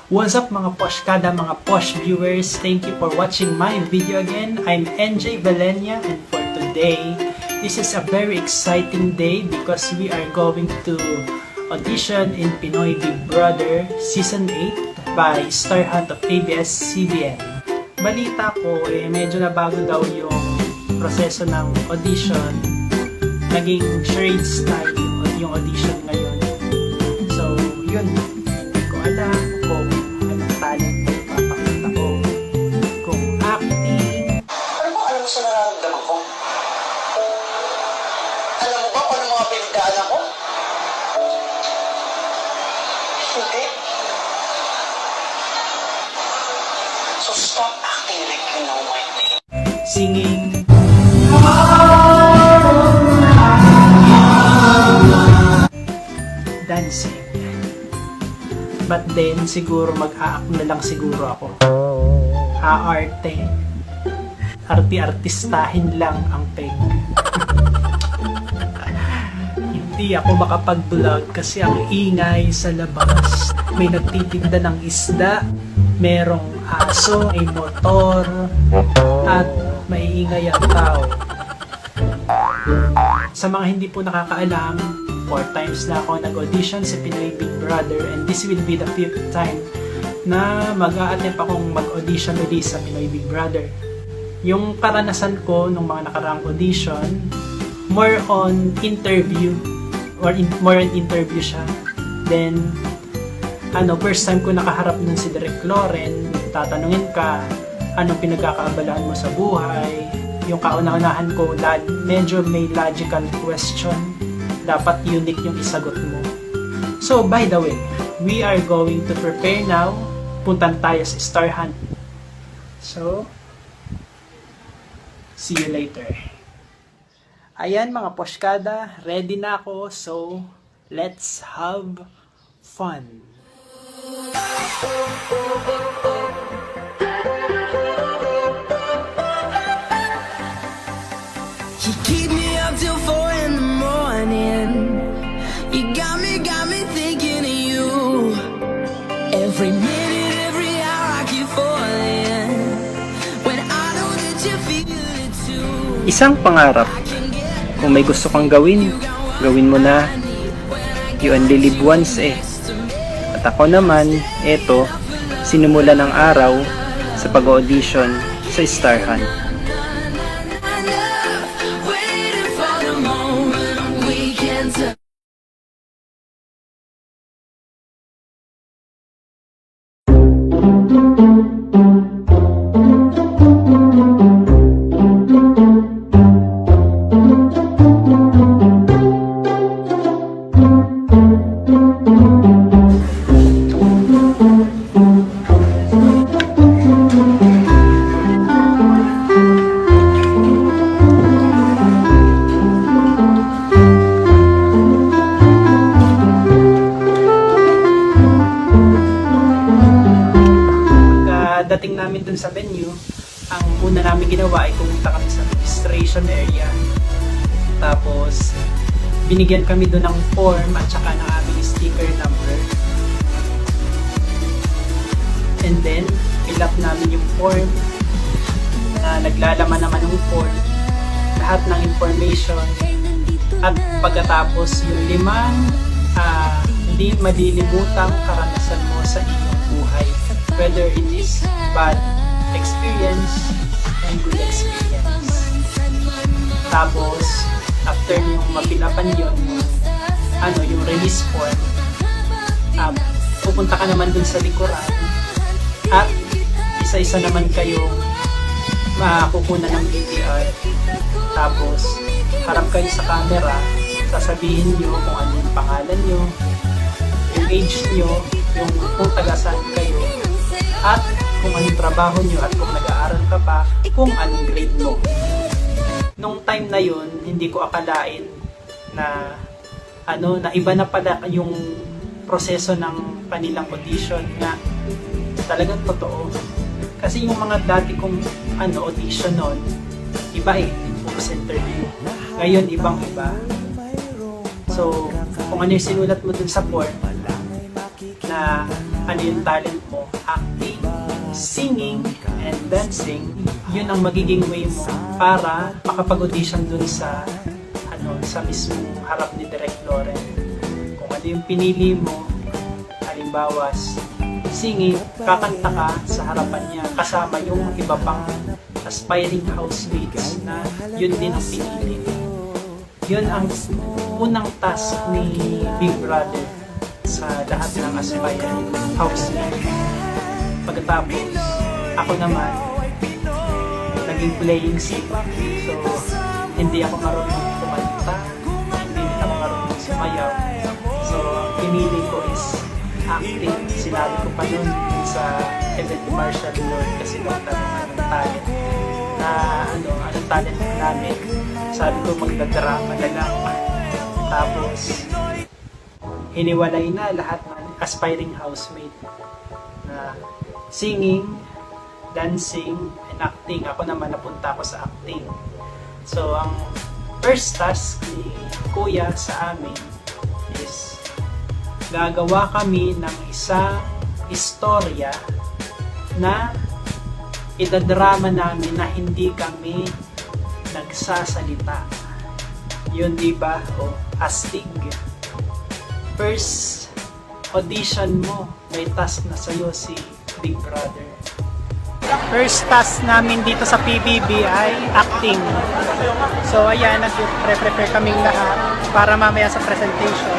What's up mga Poshkada, mga Posh viewers? Thank you for watching my video again. I'm NJ Valenia, and for today, this is a very exciting day because we are going to audition in Pinoy Big Brother Season 8 by Star Hunt of ABS-CBN. Balita ko, medyo nabago daw yung proseso ng audition. Naging charade style yung audition ngayon. So, yun. Hindi ko alam kung anong talent na ipapakita ko. Kung acting. Ano ba alam mo sa nararamdaman ko? Alam mo ba kung ano mga pinagdaanan ko? Hindi. So stop acting like you know my name. Singing. Dancing. But then, siguro mag-a-act na lang siguro ako. Aarte. Arti-artistahin lang ang peg. Hindi ako makapag-vlog kasi ang ingay sa labas. May nagtitinda ng isda, merong aso, may motor, at may ingay ang tao. Sa mga hindi po nakakaalam, 4 times na ako nag-audition sa Pinoy Big Brother, and this will be the 5th time na mag-a-attempt akong mag-audition ulit sa Pinoy Big Brother. Yung karanasan ko nung mga nakaraang audition, more on interview siya. Then, first time ko nakaharap nun si Direk Loren, tatanungin ka, anong pinagkakaabalahan mo sa buhay. Yung kauna-unahan ko, medyo may logical question. Dapat unique yung isagot mo. So, by the way, we are going to prepare now. Puntan tayo sa Star Hunt. So, see you later. Ayan mga Poshkada, ready na ako. So, let's have fun. You keep me up till 4 in the morning. You got me thinking of you. Every minute, every hour I keep falling. When I know that you feel it too. Isang pangarap. Kung may gusto kang gawin, gawin mo na. You only live once At ako naman, sinimula ng araw sa pag-audition sa Star Hunt. Waiting for the moment we can touch. Dating namin dun sa venue, ang una namin ginawa ay pumunta kami sa registration area. Tapos, binigyan kami dun ng form at saka ng aming sticker number. And then, fill up namin yung form na naglalaman naman ng form lahat ng information. At pagkatapos, yung 5 hindi malilimutang karanasan mo sa iyong buhay. Whether it is bad experience and good experience. Tapos, after yung mapilapan yun, yung release form, pupunta ka naman dun sa likuran at isa-isa naman kayong makukunan ng VTR. Tapos, harap kayo sa camera, sasabihin nyo kung ano yung pangalan nyo, yung age nyo, yung kung taga-saan kayo, at kung anong trabaho nyo at kung nag-aaral ka pa, kung anong grade mo. Nung time na yun, hindi ko akalain na na iba na pala yung proseso ng kanilang audition na talagang totoo. Kasi yung mga dati kong audition noon, iba focus interview. Ngayon, ibang-iba. So, kung ano yung sinulat mo dun sa form, na ano yung talent mo, acting, singing, and dancing, yun ang magiging way mo para makapag-audition dun sa sa mismong harap ni Direk Loren. Kung ano yung pinili mo, halimbawa singing, kakanta ka sa harapan niya kasama yung iba pang aspiring housemates na yun din ang pinili. Yun ang unang task ni Big Brother sa lahat ng aspiring housemates. Pagkatapos, ako naman naging playing singer. So, hindi ako marunong kumanta, hindi din ako marunong sumayaw. So, ang pinili ko is acting. Sinabi ko pa nun sa event ni Marshall Lord kasi nagtanong ng talent na anong talent namin. Sabi ko magdadrama na lang. Tapos, hiniwalay na lahat ng aspiring housemate na singing, dancing, and acting. Ako naman napunta ako sa acting. So, ang first task ni Kuya sa amin is gagawa kami ng isang istorya na idadrama namin na hindi kami nagsasalita. Yun, diba? O astig. First audition mo, may task na sa'yo si Big Brother. First task namin dito sa PBB ay acting. So ayan, nag-prepare kaming lahat para mamaya sa presentation.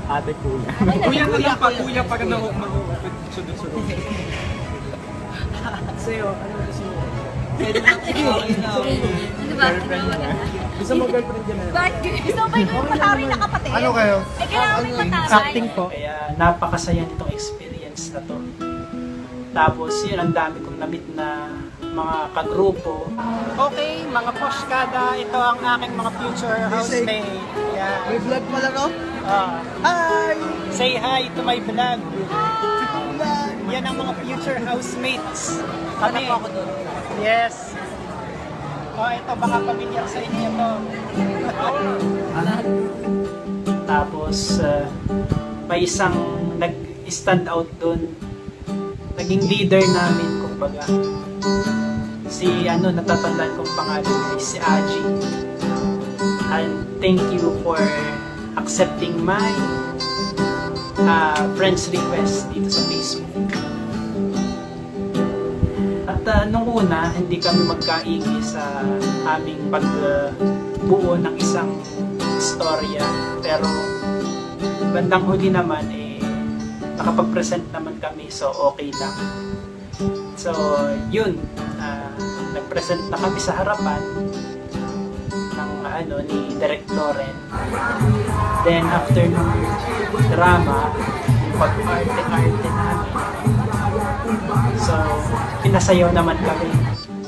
Ate Kuya. Kuya pag sunod-sunod. Sa'yo, ano gusto mo? Ano ba? Gusto mo girlfriend dyan na? Bakit? Gusto mo ba yung matari na kapatid? Ano kayo? Eh, kailangan may matari. Acting po. Kaya napakasaya nitong experience na to. Tapos yun, ang dami kong namit na mga kagrupo. Okay, mga poshkada, ito ang aking mga future housemate. Yeah. May vlog pala, no? Hi! Say hi to my vlog. Yan ang mga future housemates. Kami. Ako doon. Yes. Ito, baka pamilyar sa inyo ito. Tapos, may isang nag-stand out doon. Naging leader namin, kumbaga. Si, natatandaan kong pangalan ay si Aji. And thank you for accepting my friend's request dito sa Facebook. At nung una, hindi kami magkaigi sa aming pagbuo ng isang istorya. Pero bandang huli naman, nakapag-present naman kami, so okay lang. So, yun. Nag-present na kami sa harapan ng ni Direk Loren. Then, after ng drama, yung pag-arte-arte namin. So, pinasayaw naman kami.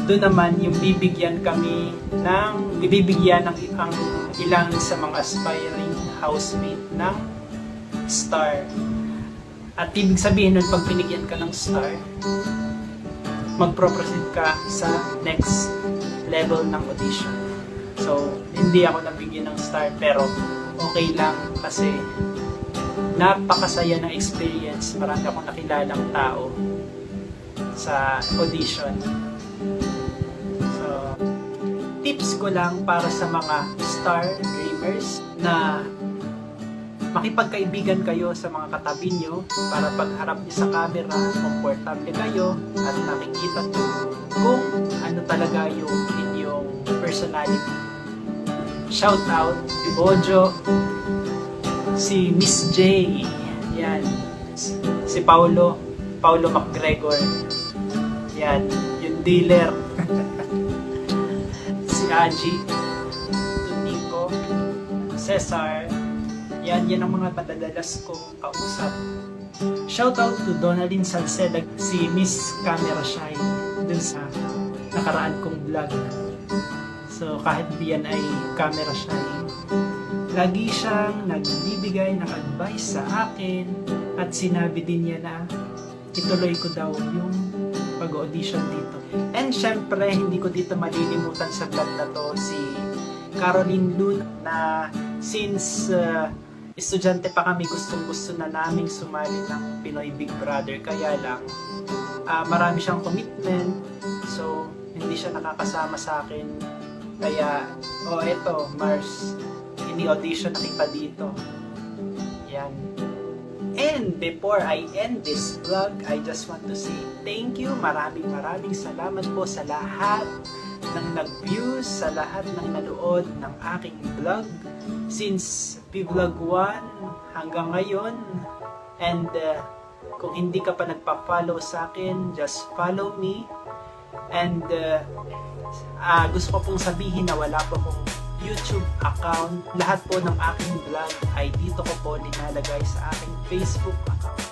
Doon naman yung bibigyan ng ang ilang sa mga aspiring housemate ng star. At ibig sabihin nun, pag binigyan ka ng star, magpro-proceed ka sa next level ng audition. So, hindi ako nabigyan ng star, pero okay lang kasi napakasaya ng experience. Marami akong nakilalang tao sa audition. So, tips ko lang para sa mga star dreamers na makipagkaibigan kayo sa mga katabi nyo para pagharap nyo sa camera, komportable kayo at nakikita nyo kung ano talaga yung inyong personality. Shout out si Bojo, si Miss J, yan, si Paulo McGregor, yan, yung dealer, si Aji, Nico, Cesar, yan ang mga madadalas kong kausap. Shoutout to Donalyn Salceda, si Miss Camera Shy, dun sa nakaraan kong vlog. So kahit di yan ay camera shy, lagi siyang nagbibigay ng advice sa akin at sinabi din niya na ituloy ko daw yung pag-audition dito. And syempre, hindi ko dito malilimutan sa vlog na to si Caroline Luna na since estudyante pa kami, gustong-gusto na naming sumali ng Pinoy Big Brother. Kaya lang, marami siyang commitment. So, hindi siya nakakasama sa akin. Kaya, eto, Mars, ini-audition na kita dito. Yan. And before I end this vlog, I just want to say thank you. Maraming salamat po sa lahat ng nag-views, sa lahat ng nanood ng aking vlog since vlog 1 hanggang ngayon. And kung hindi ka pa nagpa-follow sa akin, just follow me. And gusto ko pong sabihin na wala po akong YouTube account. Lahat po ng aking vlog ay dito ko po linalagay sa aking Facebook account.